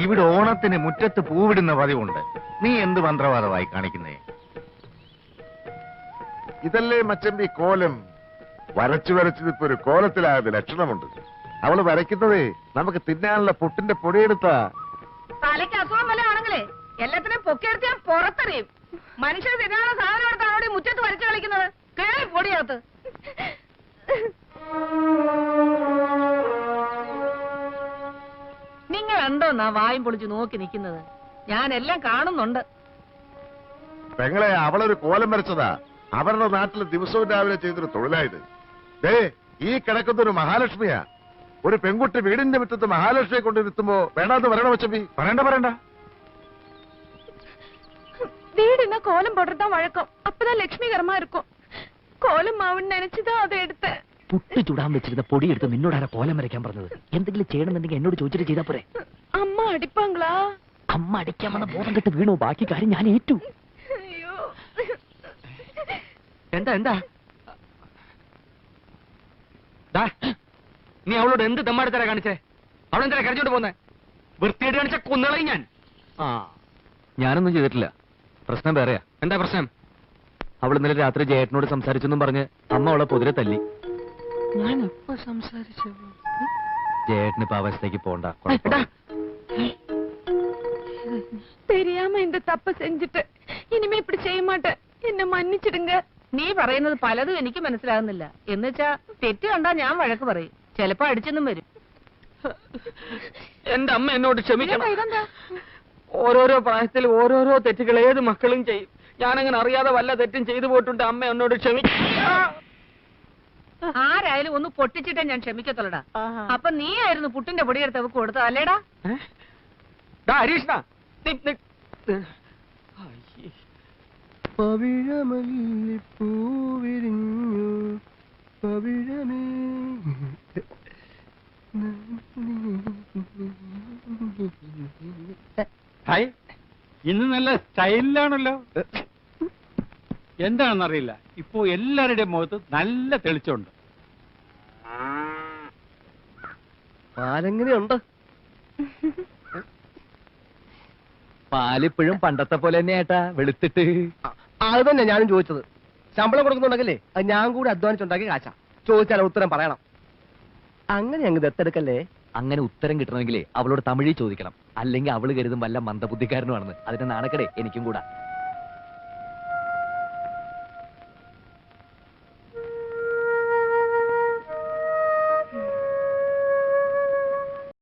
ഇവിടെ ഓണത്തിന് മുറ്റത്ത് പൂവിടുന്ന പതിവുണ്ട്. നീ എന്ത് മന്ത്രവാദമായി കാണിക്കുന്നേ? ഇതല്ലേ മച്ചമ്പി കോലം? വരച്ചു വരച്ചതിപ്പോ ഒരു കോലത്തിലായത് ലക്ഷണമുണ്ട്. അവള് വരയ്ക്കുന്നതേ നമുക്ക് തിന്നാനുള്ള പുട്ടിന്റെ പൊടിയെടുത്താ. തലയ്ക്ക് അസുഖം വല്ല ആണെങ്കിലേ എല്ലാത്തിനും പൊക്കിയെടുത്ത് ഞാൻ പുറത്തെറിയും. മനുഷ്യർ തിന്നാനുള്ള സാധനം എടുത്താണ് അവിടെ മുറ്റത്ത് വരച്ചു കളിക്കുന്നത്. കേറി പൊടിയകത്ത്. നിങ്ങൾ എന്തോന്നാ വായും പൊളിച്ച് നോക്കി നിൽക്കുന്നത്? ഞാൻ എല്ലാം കാണുന്നുണ്ട്. പെങ്ങളെ, അവളൊരു കോലം വരച്ചതാ. അവരുടെ നാട്ടിൽ ദിവസവും രാവിലെ ചെയ്തൊരു തൊഴിലായത്. ഈ കിടക്കുന്നൊരു മഹാലക്ഷ്മിയാ. ഒരു പെൺകുട്ടി വീടിന്റെ മുറ്റത്ത് മഹാലക്ഷ്മിയെ കൊണ്ടിരുത്തുമ്പോ വേണ്ടാന്ന് പറയണ മച്ചമ്പി? പറയണ്ട. வீடுனா கோலம் போடுறதா வழக்கம். அப்பதான் லட்சுமிகரமா இருக்கும். கோலம் மாவுன்னு நினைச்சுதான் அதை எடுத்தேன். പുട്ട് ചുടാൻ വെച്ചിരുന്ന പൊടി എടുത്ത് നിന്നോടാരാ കോലം വരയ്ക്കാൻ പറഞ്ഞത്? എന്തെങ്കിലും ചെയ്യണമെന്നുണ്ടെങ്കിൽ എന്നോട് ചോദിച്ചിട്ട് ചെയ്താ പോരെ? അമ്മ അടിപ്പാങ്ങളാ? അമ്മ അടിക്കാൻ വന്ന ബോധം കെട്ട് വീണു. ബാക്കി കാര്യം ഞാൻ ഏറ്റു. അയ്യോ, എന്താ നീ അവളോട് എന്ത് തെമ്മാടിത്തരാ കാണിച്ചേ? അവളെന്താ കരഞ്ഞോണ്ട് പോന്നെ? വൃത്തിയായിട്ട് കാണിച്ച കൊന്നളയും ഞാൻ. ഞാനൊന്നും ചെയ്തിട്ടില്ല. പ്രശ്നം വേറെയാ. എന്താ പ്രശ്നം? അവൾ ഇന്നലെ രാത്രി ജയേട്ടനോട് സംസാരിച്ചെന്നും പറഞ്ഞ് അമ്മ അവളെ പൊതിരെ തല്ലി. ഞാൻ എപ്പോ സംസാരിച്ചു? ജയേട്ടന് ഇപ്പൊ അവസ്ഥയ്ക്ക് പോണ്ട. தெரியாம இந்த தப்பு செஞ்சுட்டு இனிமே இப்படி செய்ய மாட்டேன். എന്നെ മன்னிച്ചിടുங்க. നീ പറയുന്നത് പലതും എനിക്ക് മനസ്സിലാകുന്നില്ല. എന്നുവെച്ചാ തെറ്റ് കണ്ടാ ഞാൻ വഴക്ക് പറയും. ചിലപ്പോ അടിച്ചെന്നും വരും. എന്റെ അമ്മ എന്നോട് ക്ഷമിക്കണം. ഓരോരോ പ്രായത്തിൽ ഓരോരോ തെറ്റുകൾ ഏത് മക്കളും ചെയ്യും. ഞാനങ്ങനെ അറിയാതെ വല്ല തെറ്റും ചെയ്തു പോയിട്ടുണ്ട്. അമ്മ എന്നോട് ക്ഷമിക്കണം. ആരായാലും ഒന്ന് പൊട്ടിച്ചിട്ടേ ഞാൻ ക്ഷമിക്കത്തുള്ളടാ. അപ്പൊ നീ ആയിരുന്നു പുട്ടിന്റെ പൊടിയെടുത്ത് അവക്ക് കൊടുത്തത് അല്ലേടാ? ഹരീഷ്ണ, ഹായ്, ഇന്ന് നല്ല സ്റ്റൈലിലാണല്ലോ. എന്താണെന്നറിയില്ല, ഇപ്പോ എല്ലാവരുടെയും മുഖത്ത് നല്ല തെളിച്ചമുണ്ട്. പാലെങ്ങനെയുണ്ട്? പാലിപ്പോഴും പണ്ടത്തെ പോലെ തന്നെ ഏട്ടാ, വെളുത്തിട്ട്. അത് തന്നെ ഞാനും ചോദിച്ചത്. ശമ്പളം കൊടുക്കുന്നുണ്ടെങ്കിലേ അത് ഞാൻ കൂടി അധ്വാനിച്ചുണ്ടാക്കി കാശാ. ചോദിച്ചാൽ ഉത്തരം പറയണം. അങ്ങനെ അങ്ങ് ദത്തെടുക്കല്ലേ. അങ്ങനെ ഉത്തരം കിട്ടണമെങ്കിലേ അവളോട് തമിഴിൽ ചോദിക്കണം. അല്ലെങ്കിൽ അവള് കരുതും വല്ല മന്ദബുദ്ധിക്കാരനുമാണെന്ന്. അതിന്റെ നാണക്കടേ എനിക്കും കൂടാ.